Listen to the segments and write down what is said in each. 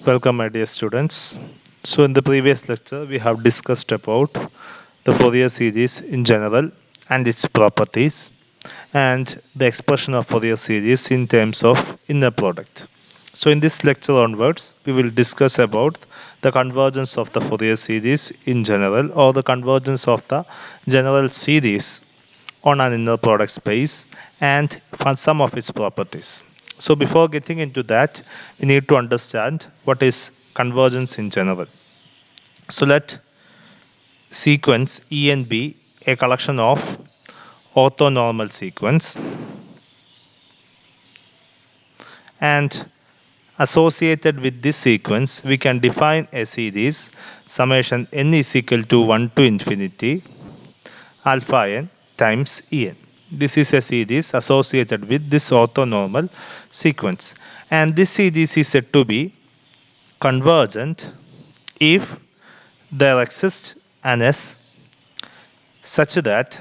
Welcome, my dear students. So, in the previous lecture, we have discussed about the Fourier series in general and its properties and the expression of Fourier series in terms of inner product. So, in this lecture onwards, we will discuss about the convergence of the Fourier series in general or the convergence of the general series on an inner product space and for some of its properties. So before getting into that, we need to understand what is convergence in general. So let sequence E and B a collection of orthonormal sequence and associated with this sequence we can define a series summation n is equal to 1 to infinity alpha n times En. This is a series associated with this orthonormal sequence. And this series is said to be convergent if there exists an S such that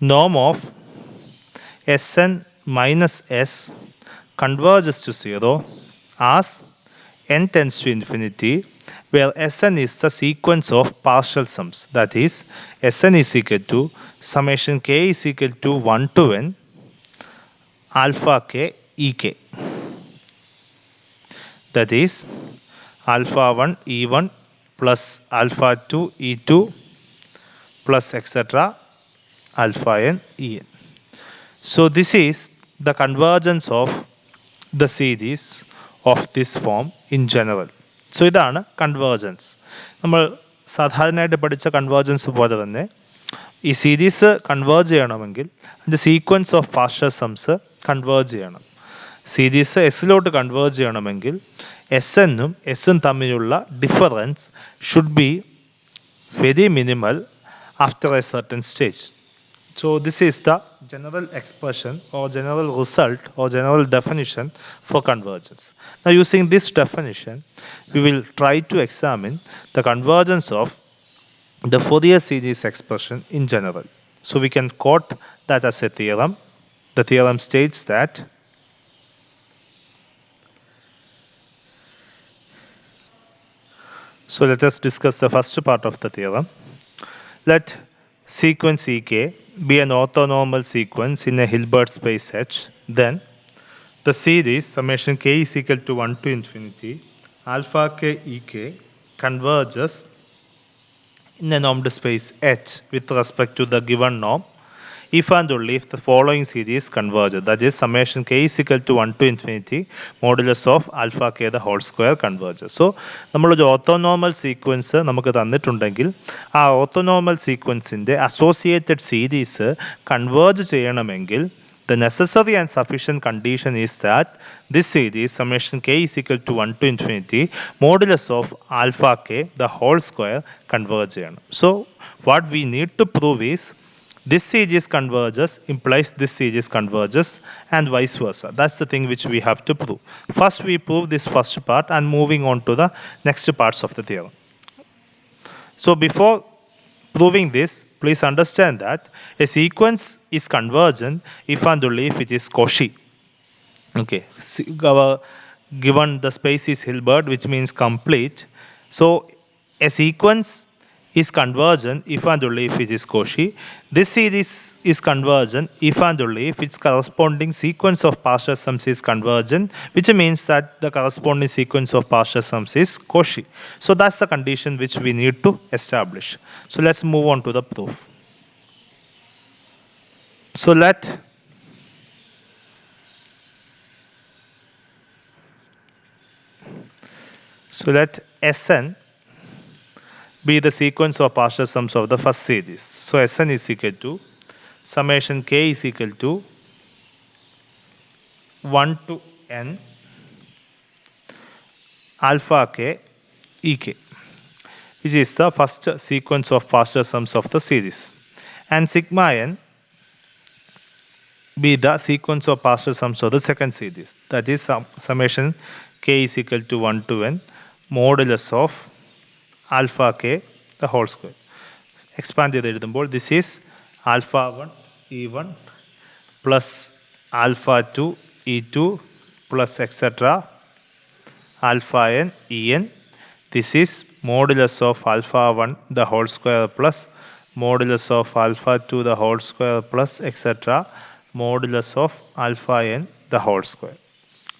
norm of Sn minus S converges to 0 as n tends to infinity, where Sn is the sequence of partial sums. That is, Sn is equal to summation k is equal to 1 to n alpha k ek. That is, alpha 1 e1 plus alpha 2 e2 plus etc. alpha n en. So this is the convergence of the series of this form in general. So ഇതാണ് convergence. നമ്മൾ സാധാരണയായിട്ട് പഠിച്ച convergence പോലെ തന്നെ ഈ series converge ചെയ്യണമെങ്കിൽ അതിൻ്റെ sequence of partial സംസ് കൺവേർജ് ചെയ്യണം. സീരീസ് എസ്സിലോട്ട് കൺവേർജ് ചെയ്യണമെങ്കിൽ എസ് എന്നും എസ്സും തമ്മിലുള്ള difference should be very minimal after A certain stage. So this is the general expression or general result or general definition for convergence. Now using this definition, we will try to examine the convergence of the Fourier series expression in general. So we can quote that as a theorem. The theorem states that so let us discuss the first part of the theorem. Let sequence Ek be an orthonormal sequence in a Hilbert space H, then the series summation k is equal to 1 to infinity alpha k ek converges in a normed space H with respect to the given norm if and only if the following series converges. That is, summation k is equal to 1 to infinity modulus of alpha k the whole square converges. So നമ്മളൊരു orthonormal sequence നമുക്ക് തന്നിട്ടുണ്ടെങ്കിൽ ആ orthonormal സീക്വൻസിൻ്റെ associated series converge ചെയ്യണമെങ്കിൽ the necessary and sufficient condition is that this series summation k is equal to 1 to infinity modulus of alpha k the whole square converge ചെയ്യണം. So what we need to prove is this series converges implies this series converges and vice versa. That's the thing which we have to prove. First we prove this first part and moving on to the next parts of the theorem. So before proving this, please understand that a sequence is convergent if and only if it is Cauchy. Okay, given the space is Hilbert, which means complete. So a sequence is convergent if and only if it is Cauchy. This series is convergent if and only if its corresponding sequence of partial sums is convergent, which means that the corresponding sequence of partial sums is Cauchy. So that's the condition which we need to establish. So let's move on to the proof. So let Sn be the sequence of partial sums of the first series. So Sn is equal to summation k is equal to 1 to n alpha k ek, which is the first sequence of partial sums of the series, and sigma n be the sequence of partial sums of the second series. That is summation k is equal to 1 to n modulus of alpha k the whole square. Expand ചെയ്ത് എഴുതുമ്പോൾ this is alpha 1 e1 plus alpha 2 E2 plus etc. alpha n En. This is modulus of alpha 1 the whole square plus modulus of alpha 2 the whole square plus etc. modulus of alpha n the whole square.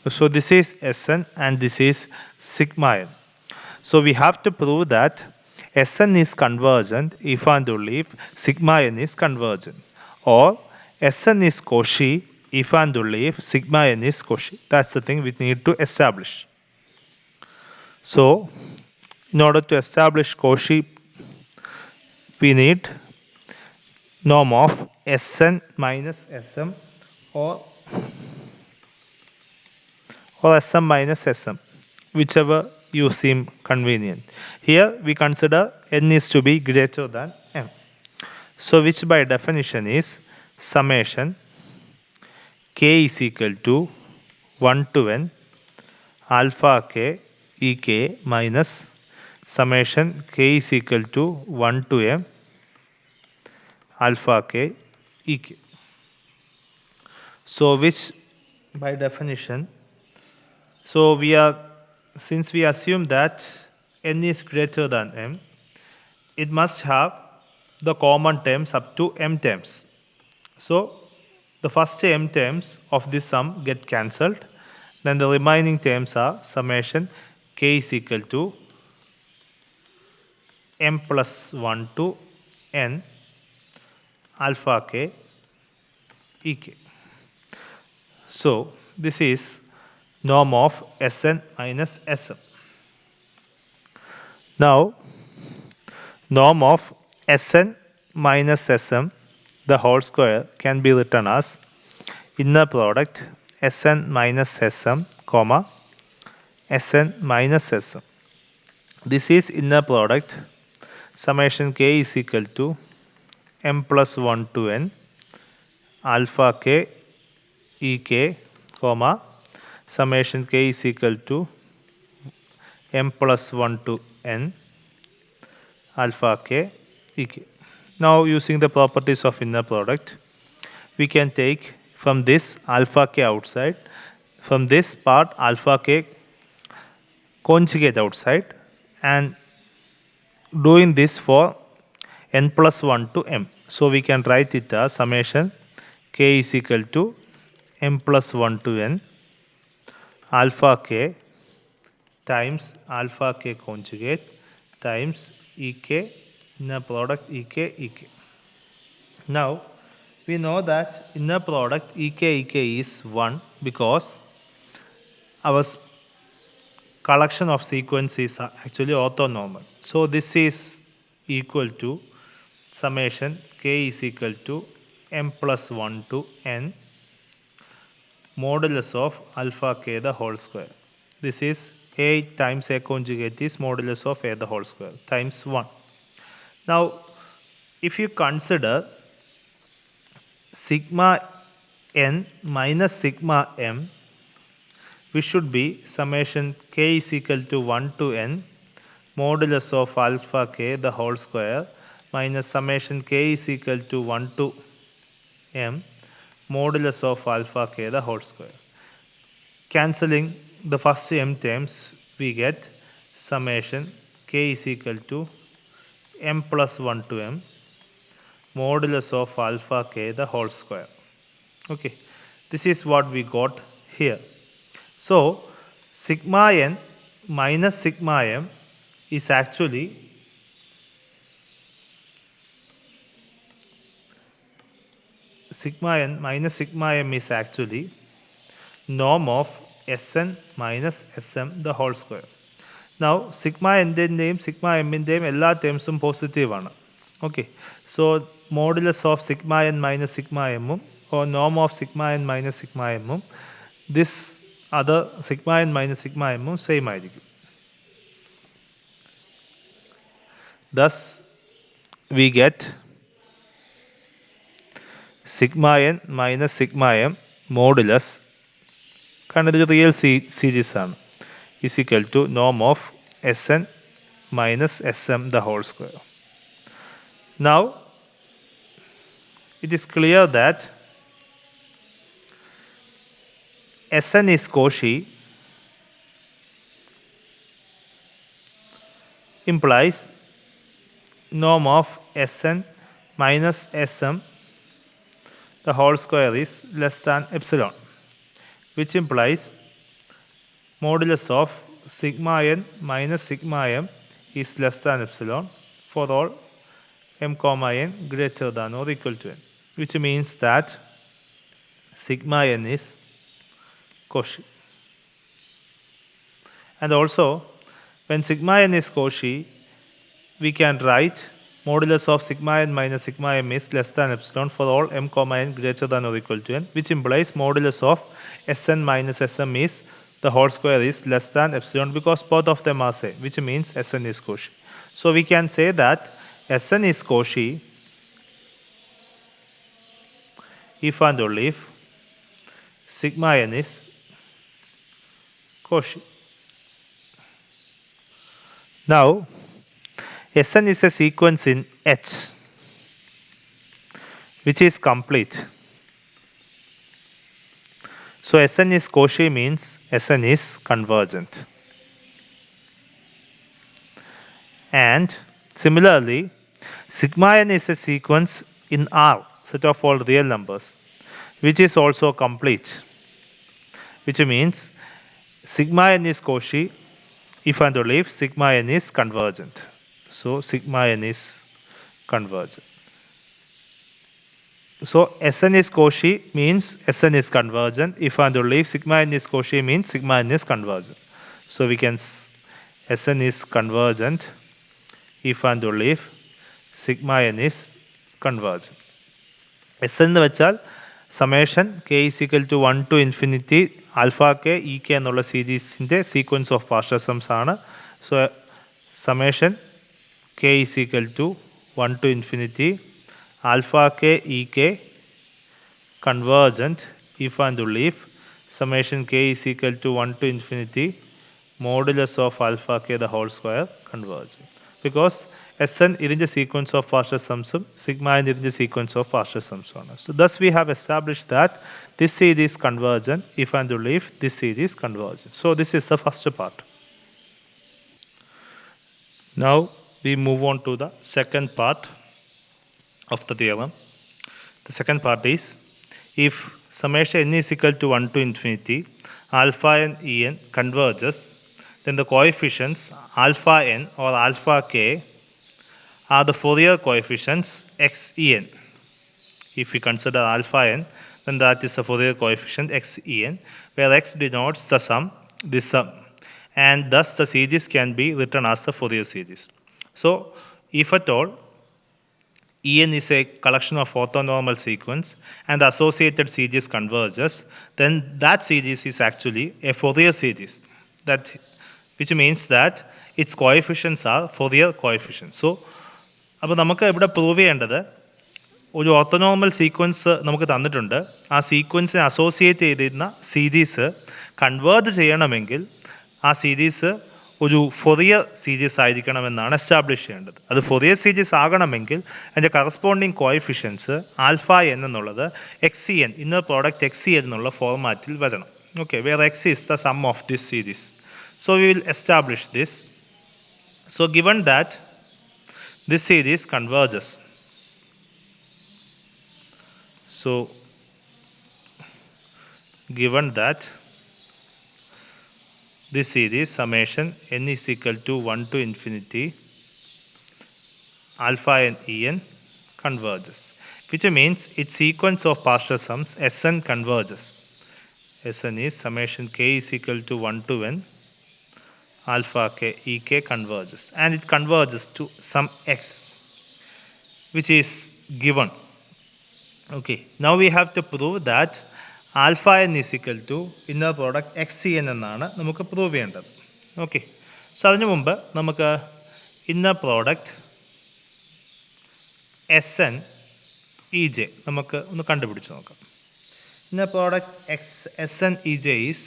So this is Sn and this is sigma n. So we have to prove that Sn is convergent if and only if sigma n is convergent, or Sn is Cauchy if and only if sigma n is Cauchy. That's the thing we need to establish. So in order to establish Cauchy, we need norm of Sn minus Sm or Sm minus Sm, whichever you seem convenient. Here we consider n is to be greater than m. So which by definition is summation k is equal to 1 to n alpha k ek minus summation k is equal to 1 to m alpha k ek. So which by definition, so we are, since we assume that n is greater than m, it must have the common terms up to m terms. So the first m terms of this sum get cancelled. Then the remaining terms are summation k is equal to m plus 1 to n alpha k ek. So this is norm of Sn minus Sm. Now norm of Sn minus Sm the whole square can be written as inner product Sn minus Sm comma Sn minus Sm. This is inner product summation k is equal to m plus 1 to n alpha k ek comma summation k is equal to m plus 1 to n alpha k ek. Now using the properties of inner product, we can take from this alpha k outside, from this part alpha k conjugate outside, and doing this for n plus 1 to m. So we can write it as summation k is equal to m plus 1 to n alpha k times alpha k conjugate times ek inner product ek ek. Now we know that inner product ek ek is 1 because our collection of sequences are actually orthonormal. So this is equal to summation k is equal to m plus 1 to n modulus of alpha k the whole square. This is a times a conjugate is modulus of a the whole square times 1. Now if you consider sigma n minus sigma m, which should be summation k is equal to 1 to n modulus of alpha k the whole square minus summation k is equal to 1 to m modulus of alpha k the whole square. Cancelling the first m terms, we get summation k is equal to m plus 1 to m modulus of alpha k the whole square. Okay, this is what we got here. So sigma n minus sigma m is actually sigma n minus sigma m is actually norm of Sn minus Sm the whole square. Now sigma n-ൻ്റെയും sigma m-ൻ്റെയും എല്ലാ ടേംസും positive ആണ്. Okay, so modulus of sigma n minus sigma m or norm of sigma n minus sigma m, this other sigma n minus sigma m same ആയിരിക്കും. Thus we get sigma n minus sigma m modulus, കാരണം ഇതൊരു real series ആണ്, is equal to norm of Sn minus Sm the whole square. Now it is clear that Sn is Cauchy implies norm of Sn minus Sm the whole square is less than epsilon, which implies modulus of sigma n minus sigma m is less than epsilon for all m comma n greater than or equal to n, which means that sigma n is Cauchy. And also, when sigma n is Cauchy, we can write modulus of sigma n minus sigma m is less than epsilon for all m comma n greater than or equal to n, which implies modulus of Sn minus Sm is the whole square is less than epsilon because both of them are same, which means Sn is Cauchy. So we can say that Sn is Cauchy if and only if sigma n is Cauchy. Now, Sn is a sequence in H which is complete. So Sn is Cauchy means Sn is convergent. And similarly, sigma n is a sequence in R, set of all real numbers, which is also complete, which means sigma n is Cauchy if and only if sigma n is convergent. So sigma n is convergent. So Sn is Cauchy means Sn is convergent if and only if sigma n is Cauchy means sigma n is convergent. So we can Sn is convergent if and only if sigma n is convergent. Sn എന്ന് വെച്ചാൽ summation k is equal to 1 to infinity alpha k e k എന്നുള്ള സീരീസിൻ്റെ sequence of partial സംസ് ആണ്. So summation k is equal to 1 to infinity alpha k e k convergent if and only if summation k is equal to 1 to infinity modulus of alpha k the whole square convergent. Because Sn is the sequence of partial sums, sigma n is the sequence of partial sums. So thus we have established that this series is convergent if and only if this series is convergent. So this is the first part. Now we move on to the second part of the theorem. The second part is if summation n is equal to 1 to infinity alpha n en converges, then the coefficients alpha n or alpha k are the Fourier coefficients x en. If we consider alpha n, then that is the Fourier coefficient x en, where x denotes the sum, this sum, and thus the series can be written as the Fourier series. So if at all En is a collection of orthonormal sequence and the associated series converges, then that series is actually a Fourier series, which means that its coefficients are Fourier coefficients. So അപ്പോൾ നമുക്ക് ഇവിടെ prove ചെയ്യേണ്ടത് ഒരു orthonormal sequence നമുക്ക് തന്നിട്ടുണ്ട്. ആ സീക്വൻസിനെ associate ചെയ്തിരുന്ന series converge ചെയ്യണമെങ്കിൽ ആ സീരീസ് ഒരു ഫൊറിയർ സീരീസ് ആയിരിക്കണമെന്നാണ് എസ്റ്റാബ്ലിഷ് ചെയ്യേണ്ടത്. അത് ഫൊറിയർ സീരീസ് ആകണമെങ്കിൽ അതിൻ്റെ കറസ്പോണ്ടിങ് കോഎഫിഷ്യൻസ് ആൽഫ എൻ എന്നുള്ളത് x n inner product x n എന്നുള്ള ഫോർമാറ്റിൽ വരണം. Okay, where x is the sum of this series. So we will establish this. So given that this series converges. So given that this series summation n is equal to 1 to infinity alpha n en converges, which means its sequence of partial sums Sn converges. Sn is summation k is equal to 1 to n alpha k e k converges, and it converges to some x which is given. Okay, now we have to prove that alpha n is equal to inner product x n എന്നാണ് നമുക്ക് prove ചെയ്യേണ്ടത്. Okay, so അതിനു മുമ്പ് നമുക്ക് inner product s n e j നമുക്ക് ഒന്ന് കണ്ടുപിടിച്ച് നോക്കാം. Inner product s n e j is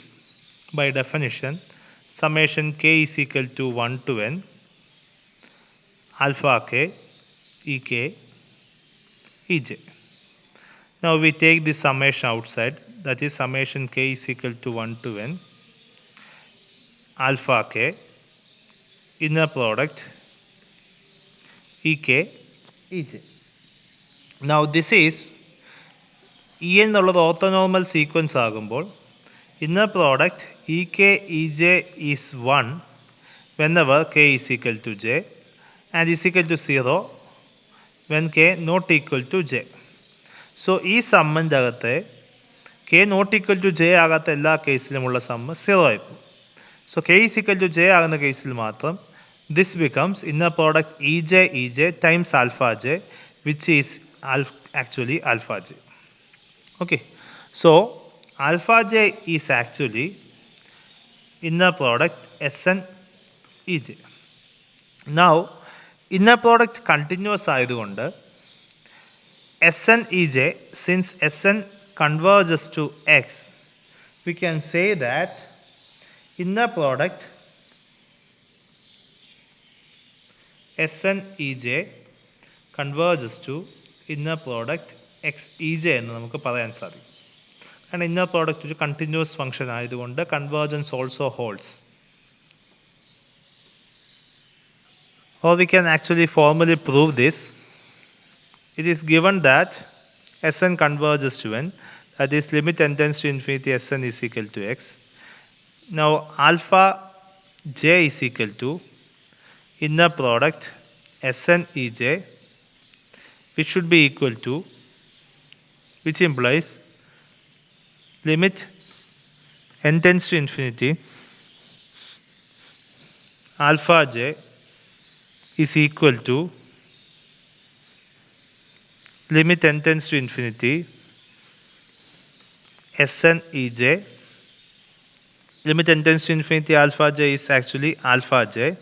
by definition summation k is equal to 1 to n alpha k e k e j. Now we take the summation outside, that is summation k is equal to 1 to n alpha k inner product ek ej. Now this is en എന്നുള്ളത് orthonormal sequence ആകുമ്പോൾ inner product ek ej is 1 whenever k is equal to j and is equal to 0 when k not equal to j. So ഈ സമ്മിൻ്റെ അകത്തെ k not equal to j ആകാത്ത എല്ലാ കേസിലുമുള്ള sum 0 ആയിപ്പോകും. So k is equal to j ആകുന്ന കേസിൽ മാത്രം this becomes inner product e j times alpha j which is actually alpha j. Okay, so alpha j is actually inner product s n e j. Now inner product continuous ആയതുകൊണ്ട് Sn Ej, since Sn converges to x, we can say that inner product Sn Ej converges to inner product x Ej എന്ന് നമുക്ക് പറയാൻ സാധിക്കും. കാരണം inner product ഒരു continuous function ആയതുകൊണ്ട് convergence also holds. Or we can actually formally prove this. It is given that Sn converges to n, that is limit n tends to infinity Sn is equal to x. Now alpha j is equal to inner product Sn Ej, which should be equal to, which implies limit n tends to infinity alpha j is equal to limit n tends to infinity Sn Ej. Limit n tends to infinity alpha j is actually alpha j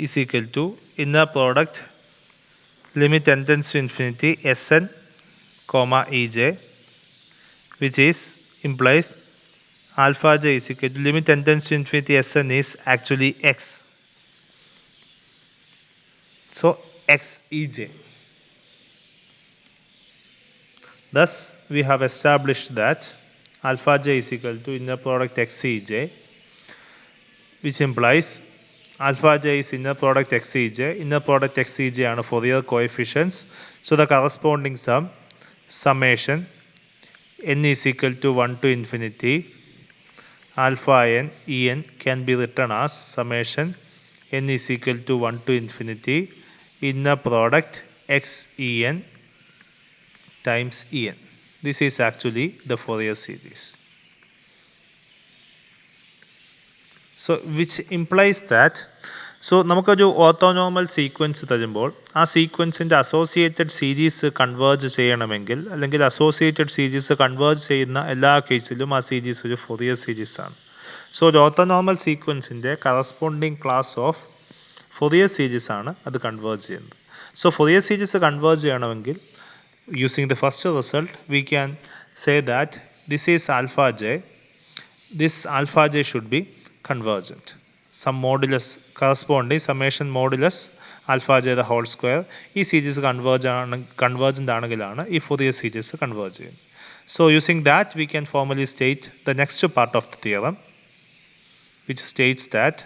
is equal to inner product limit n tends to infinity Sn comma Ej, which is implies alpha j is equal to limit n tends to infinity Sn is actually x. So x Ej. Thus, we have established that alpha j is equal to inner product x Ej, which implies alpha j is inner product x Ej. Inner product x Ej are Fourier coefficients. So the corresponding sum, summation n is equal to 1 to infinity alpha n En can be written as summation n is equal to 1 to infinity inner product x En times En. This is actually the Fourier series. So which implies that, so നമുക്കൊരു orthonormal sequence തരുമ്പോൾ ആ സീക്വൻസിൻ്റെ associated series converge ചെയ്യണമെങ്കിൽ അല്ലെങ്കിൽ associated series converge ചെയ്യുന്ന എല്ലാ കേസിലും ആ series ഒരു ഫൊറിയർ സീരീസാണ്. സോ ഒരു ഓർത്തോനോർമൽ സീക്വൻസിൻ്റെ കറസ്പോണ്ടിങ് ക്ലാസ് ഓഫ് ഫൊറിയർ സീരീസാണ് അത് കൺവേർജ് ചെയ്യുന്നത്. സോ ഫൊറിയർ സീരീസ് കൺവേർജ് ചെയ്യണമെങ്കിൽ using the first result, we can say that this is alpha j. This alpha j should be convergent. Some modulus corresponding summation modulus alpha j the whole square. This series convergent ആണെങ്കിലാണ് ഈ Fourier series converge ചെയ്യുന്നത്. So using that, we can formally state the next part of the theorem, which states that,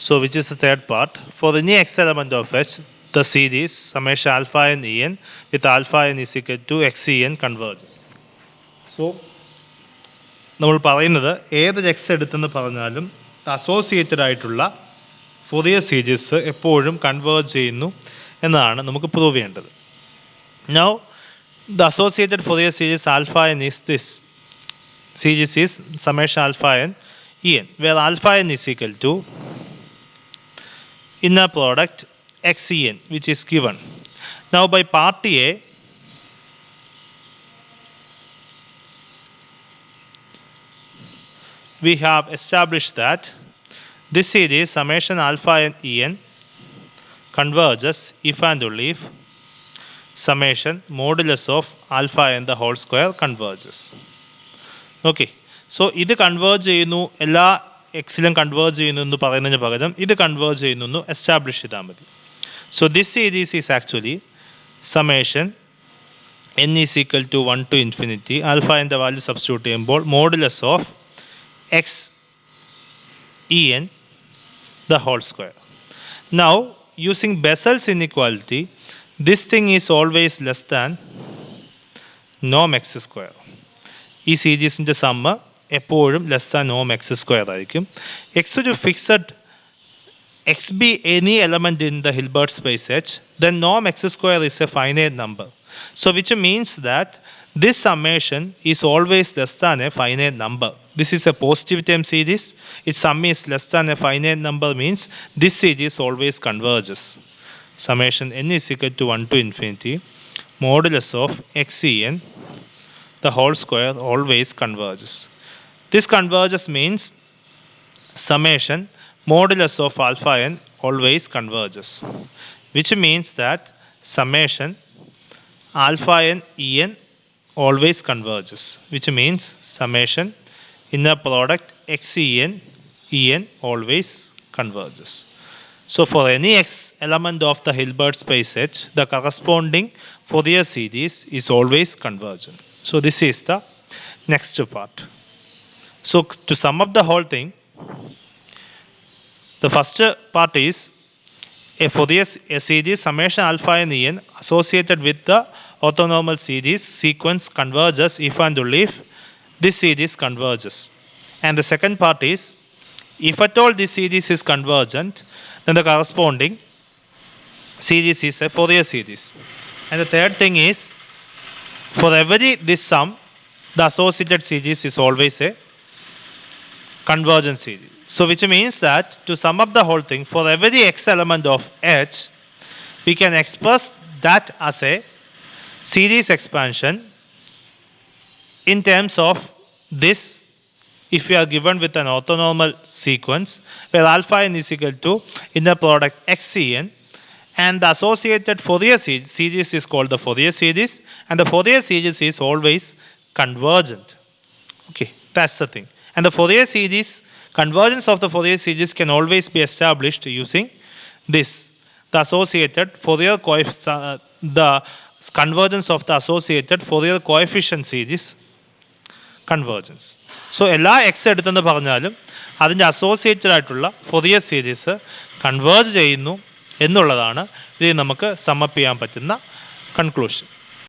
so which is the third part, for any x element of h, the series summation alpha n En with alpha n is equal to xen converges. So നമ്മൾ പറയുന്നത് ഏതൊരു X എടുത്തെന്ന് പറഞ്ഞാലും associated ആയിട്ടുള്ള Fourier series എപ്പോഴും converge ചെയ്യുന്നു എന്നതാണ് നമുക്ക് പ്രൂവ് ചെയ്യേണ്ടത്. Now the associated Fourier series alpha n is this. Series is summation alpha n En, where alpha n is equal to inner product xen, which is given. Now by part A, we have established that this series summation alpha n En converges if and only if summation modulus of alpha n the whole square converges. Okay, so ഇത് converge ചെയ്യുന്നു, എല്ലാ എക്സിലും converge ചെയ്യുന്നു എന്ന് പറയുന്നതിന് പകരം ഇത് converge ചെയ്യുന്നു establish ചെയ്താൽ മതി. So this series is actually summation n is equal to 1 to infinity, alpha and the value substitute ചെയ്യുമ്പോൾ modulus of x en the whole square. Now using Bessel's inequality, this thing is always less than norm x square. ഈ സീരീസിൻ്റെ sum എപ്പോഴും less than നോം X square ആയിരിക്കും. X ഒരു fixed x be any element in the Hilbert space H, then norm x square is a finite number. So which means that this summation is always less than a finite number. This is a positive term series. Its sum is less than a finite number means this series always converges. Summation n is equal to 1 to infinity modulus of xen the whole square always converges. This converges means summation modulus of alpha n always converges, which means that summation alpha n en always converges, which means summation inner product xen en always converges. So for any x element of the Hilbert space H, the corresponding Fourier series is always convergent. So this is the next part. So to sum up the whole thing, the first part is a Fourier series summation alpha and en associated with the orthonormal series sequence converges if and only if this series converges. And the second part is if at all this series is convergent, then the corresponding series is a Fourier series. And the third thing is for every this sum, the associated series is always a convergent series. So which means that to sum up the whole thing, for every x element of H, we can express that as a series expansion in terms of this if we are given with an orthonormal sequence where alpha n is equal to inner product xen, and the associated Fourier series is called the Fourier series, and the Fourier series is always convergent. Okay, that's the thing. And the Fourier series, convergence of the Fourier series can always be established using this, the associated Fourier coefficient, the convergence of the associated Fourier coefficient series convergence. So എല്ലാ X എടുത്തെന്ന് പറഞ്ഞാലും അതിൻ്റെ associated ആയിട്ടുള്ള Fourier series converge ചെയ്യുന്നു എന്നുള്ളതാണ് ഇതിൽ നമുക്ക് sum up ചെയ്യാൻ പറ്റുന്ന കൺക്ലൂഷൻ.